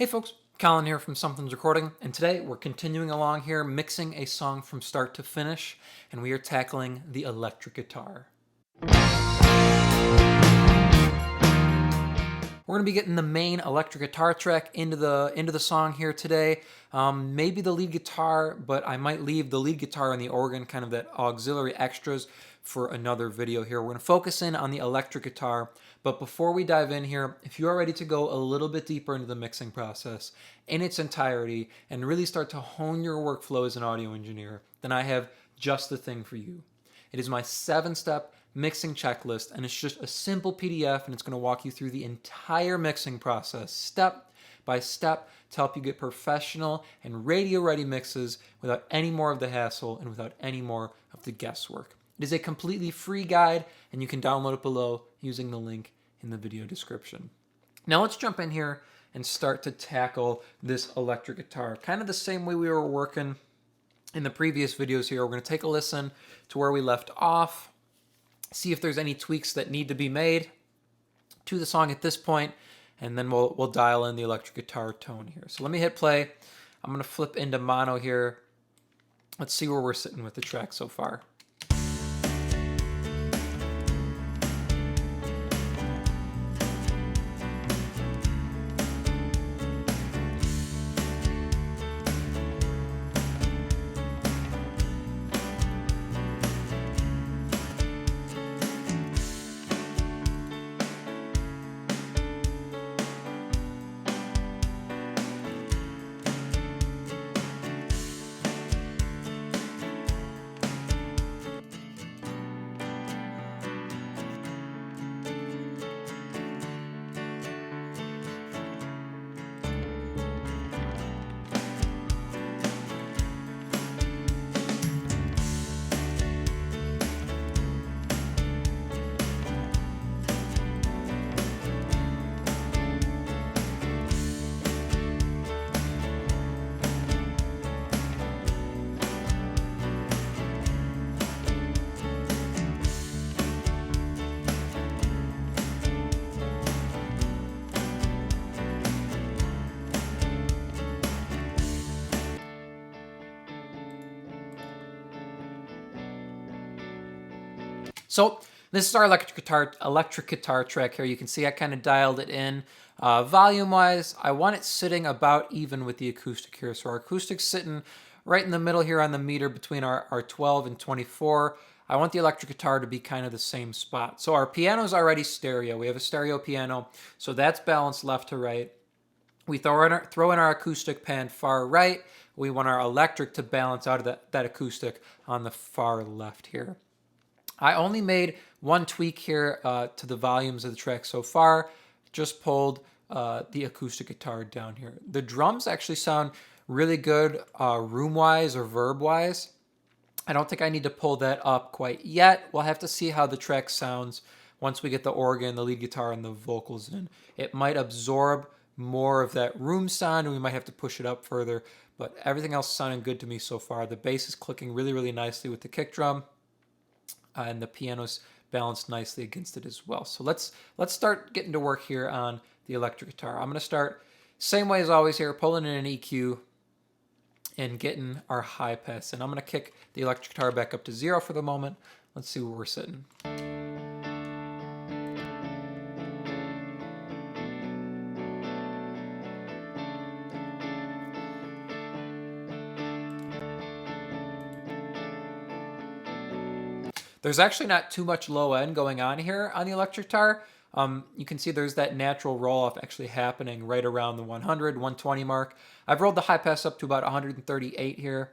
Hey folks, Colin here from Sumthins Recording, and today we're continuing along here mixing a song from start to finish, and we are tackling the electric guitar. We're going to be getting the main electric guitar track into the song here today. Maybe the lead guitar, but I might leave the lead guitar and the organ, kind of that auxiliary extras, for another video here. We're going to focus in on the electric guitar, but before we dive in here, if you are ready to go a little bit deeper into the mixing process in its entirety and really start to hone your workflow as an audio engineer, then I have just the thing for you. It is my 7-step mixing checklist, and it's just a simple PDF, and it's going to walk you through the entire mixing process step by step to help you get professional and radio ready mixes without any more of the hassle and without any more of the guesswork. It is a completely free guide, and you can download it below using the link in the video description. Now let's jump in here and start to tackle this electric guitar kind of the same way we were working in the previous videos here. We're going to take a listen to where we left off, see if there's any tweaks that need to be made to the song at this point, and then we'll dial in the electric guitar tone here. So let me hit play. I'm going to flip into mono here. Let's see where we're sitting with the track so far. So this is our electric guitar track here. You can see I kind of dialed it in. Volume-wise, I want it sitting about even with the acoustic here. So our acoustic's sitting right in the middle here on the meter between our 12 and 24. I want the electric guitar to be kind of the same spot. So our piano's already stereo. We have a stereo piano, so that's balanced left to right. We throw in our acoustic pan far right. We want our electric to balance out of that acoustic on the far left here. I only made one tweak here to the volumes of the track so far. Just pulled the acoustic guitar down here. The drums actually sound really good room-wise or verb-wise. I don't think I need to pull that up quite yet. We'll have to see how the track sounds once we get the organ, the lead guitar, and the vocals in. It might absorb more of that room sound, and we might have to push it up further, but everything else is sounding good to me so far. The bass is clicking really, really nicely with the kick drum. And the piano's balanced nicely against it as well. So let's start getting to work here on the electric guitar. I'm going to start same way as always here, pulling in an EQ and getting our high pass. And I'm going to kick the electric guitar back up to 0 for the moment. Let's see where we're sitting. There's actually not too much low end going on here on the electric guitar. You can see there's that natural roll off actually happening right around the 100, 120 mark. I've rolled the high pass up to about 138 here,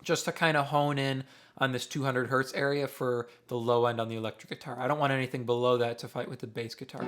just to kind of hone in on this 200 hertz area for the low end on the electric guitar. I don't want anything below that to fight with the bass guitar.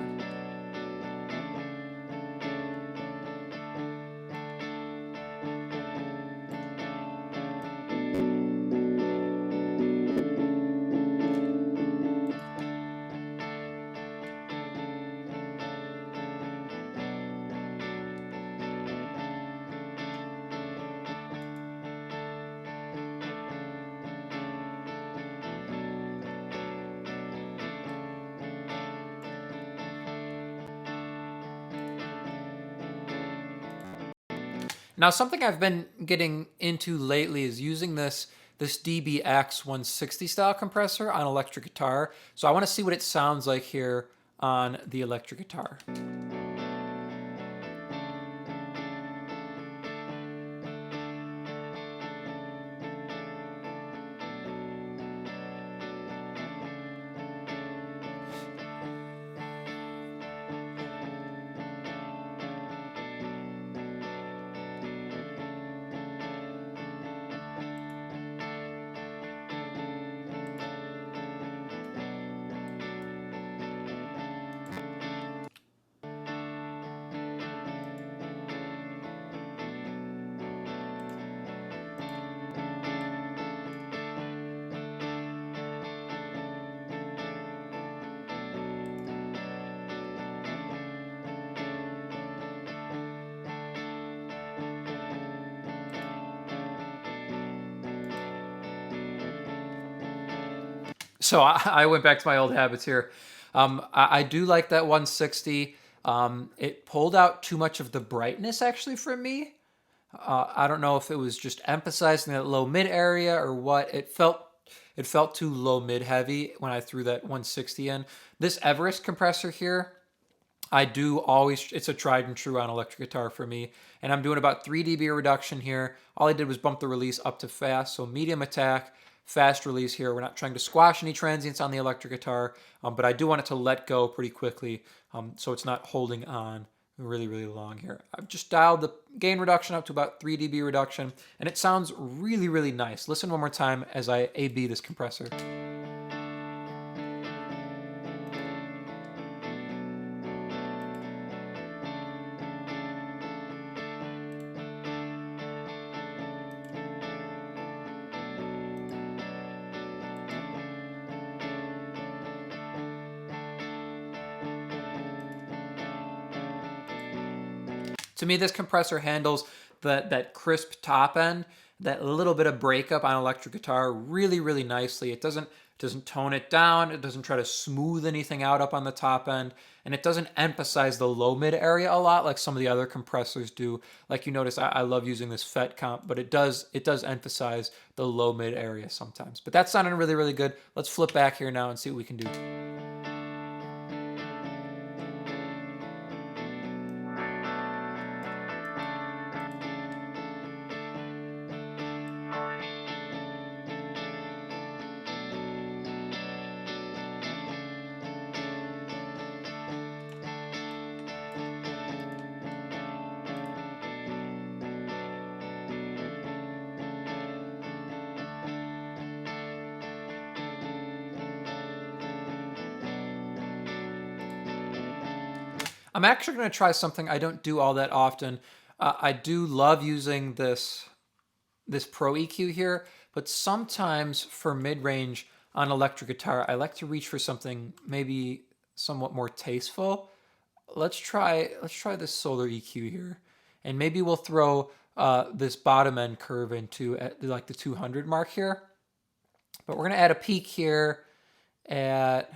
Now, something I've been getting into lately is using this DBX 160 style compressor on electric guitar. So I want to see what it sounds like here on the electric guitar. So I went back to my old habits here. I do like that 160. It pulled out too much of the brightness actually for me. I don't know if it was just emphasizing that low mid area or what. It felt too low mid heavy when I threw that 160 in. This Everest compressor here, I do always, it's a tried and true on electric guitar for me. And I'm doing about 3 dB reduction here. All I did was bump the release up to fast. So medium attack, fast release here. We're not trying to squash any transients on the electric guitar, but I do want it to let go pretty quickly so it's not holding on really, really long here. I've just dialed the gain reduction up to about 3 dB reduction, and it sounds really, really nice. Listen one more time as I A-B this compressor. To me, this compressor handles that crisp top end, that little bit of breakup on electric guitar really, really nicely. It doesn't tone it down. It doesn't try to smooth anything out up on the top end, and it doesn't emphasize the low mid area a lot like some of the other compressors do. Like you notice, I love using this FET comp, but it does emphasize the low mid area sometimes. But that's sounding really, really good. Let's flip back here now and see what we can do. I'm actually going to try something I don't do all that often. I do love using this Pro EQ here, but sometimes for mid-range on electric guitar, I like to reach for something maybe somewhat more tasteful. Let's try this Solar EQ here, and maybe we'll throw this bottom end curve into at like the 200 mark here. But we're gonna add a peak here at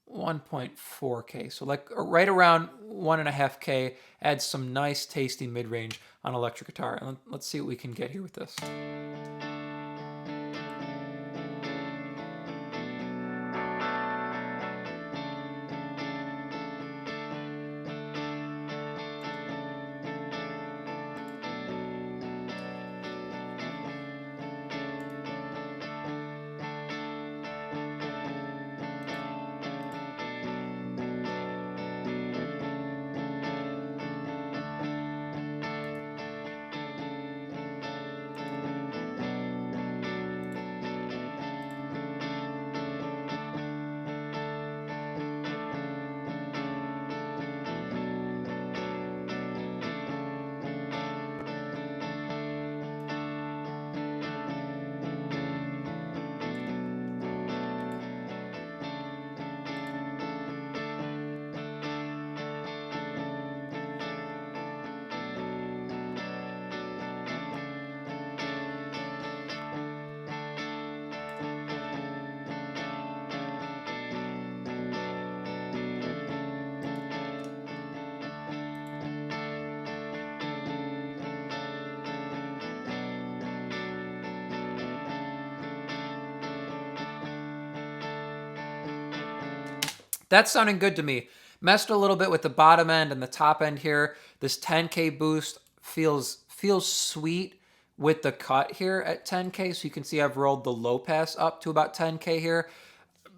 1.4K. So like right around 1.5K, add some nice tasty mid-range on electric guitar. And let's see what we can get here with this. That's sounding good to me. Messed a little bit with the bottom end and the top end here. This 10K boost feels sweet with the cut here at 10K. So you can see I've rolled the low pass up to about 10K here.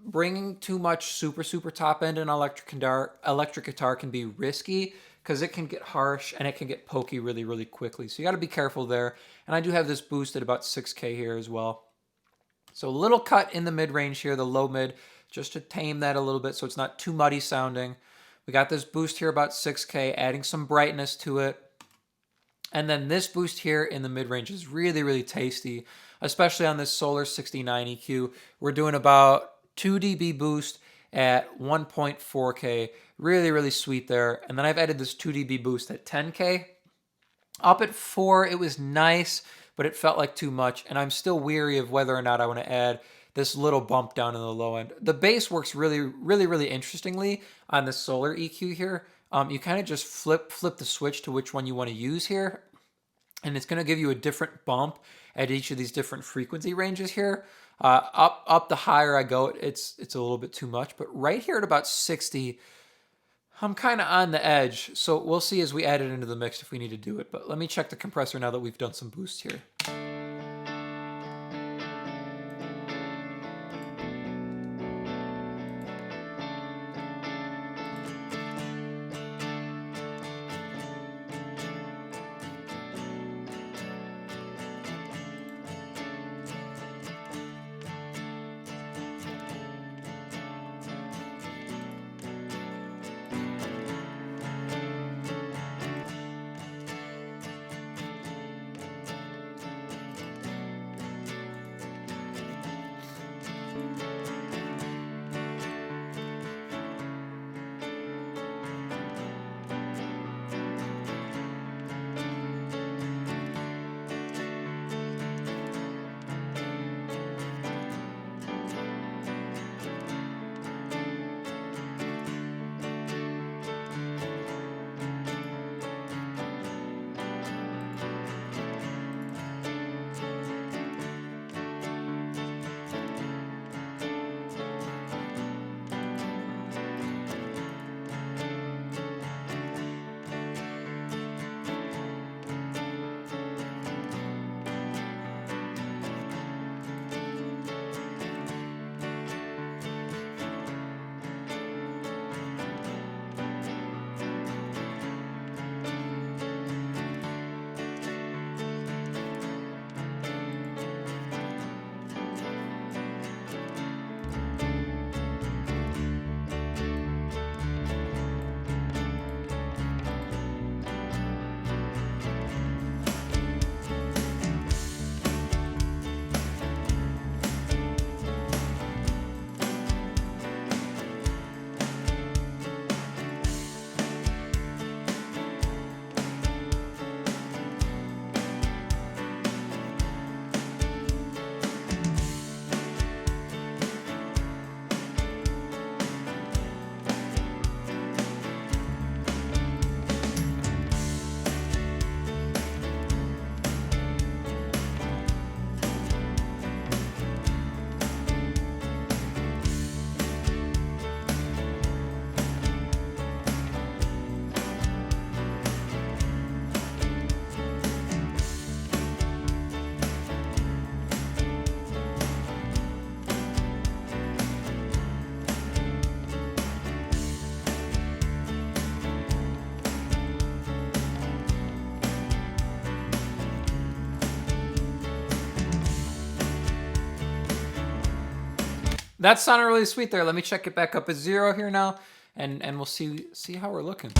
Bringing too much super top end in electric guitar can be risky because it can get harsh and it can get pokey really quickly. So you got to be careful there. And I do have this boost at about 6K here as well. So a little cut in the mid-range here, the low mid, just to tame that a little bit so it's not too muddy sounding. We got this boost here about 6K, adding some brightness to it. And then this boost here in the mid-range is really tasty, especially on this Solar 69 EQ. We're doing about 2 dB boost at 1.4K. Really sweet there. And then I've added this 2 dB boost at 10K. Up at 4, it was nice, but it felt like too much. And I'm still weary of whether or not I want to add this little bump down in the low end. The bass works really interestingly on this Solar EQ here. You kind of just flip the switch to which one you want to use here. And it's going to give you a different bump at each of these different frequency ranges here. Up the higher I go, it's a little bit too much. But right here at about 60, I'm kind of on the edge. So we'll see as we add it into the mix if we need to do it. But let me check the compressor now that we've done some boosts here. That sounded really sweet there. Let me check it back up at 0 here now, and we'll see how we're looking.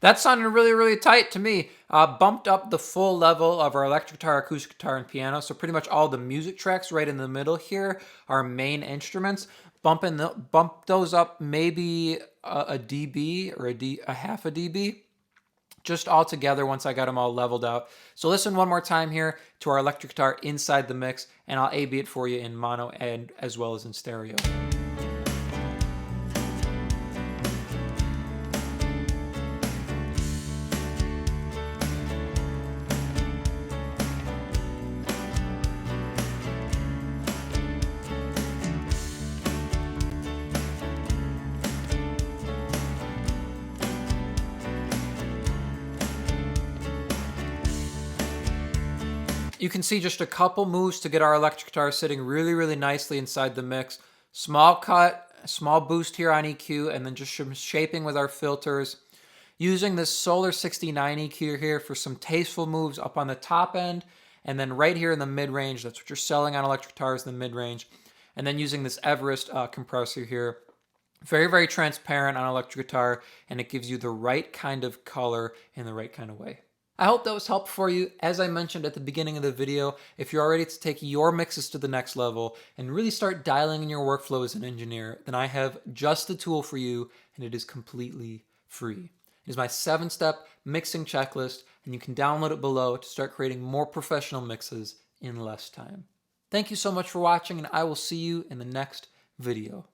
That sounded really, really tight to me. Bumped up the full level of our electric guitar, acoustic guitar, and piano. So pretty much all the music tracks right in the middle here are main instruments. Bump those up maybe a dB or a half a dB. Just all together once I got them all leveled out. So listen one more time here to our electric guitar inside the mix, and I'll A/B it for you in mono and as well as in stereo. You can see just a couple moves to get our electric guitar sitting really, really nicely inside the mix. Small cut, small boost here on EQ, and then just some shaping with our filters. Using this Solar 69 EQ here for some tasteful moves up on the top end, and then right here in the mid-range, that's what you're selling on electric guitars, the mid-range. And then using this Everest compressor here. Very, very transparent on electric guitar, and it gives you the right kind of color in the right kind of way. I hope that was helpful for you. As I mentioned at the beginning of the video, if you're ready to take your mixes to the next level and really start dialing in your workflow as an engineer, then I have just the tool for you, and it is completely free. It is my 7-step mixing checklist, and you can download it below to start creating more professional mixes in less time. Thank you so much for watching, and I will see you in the next video.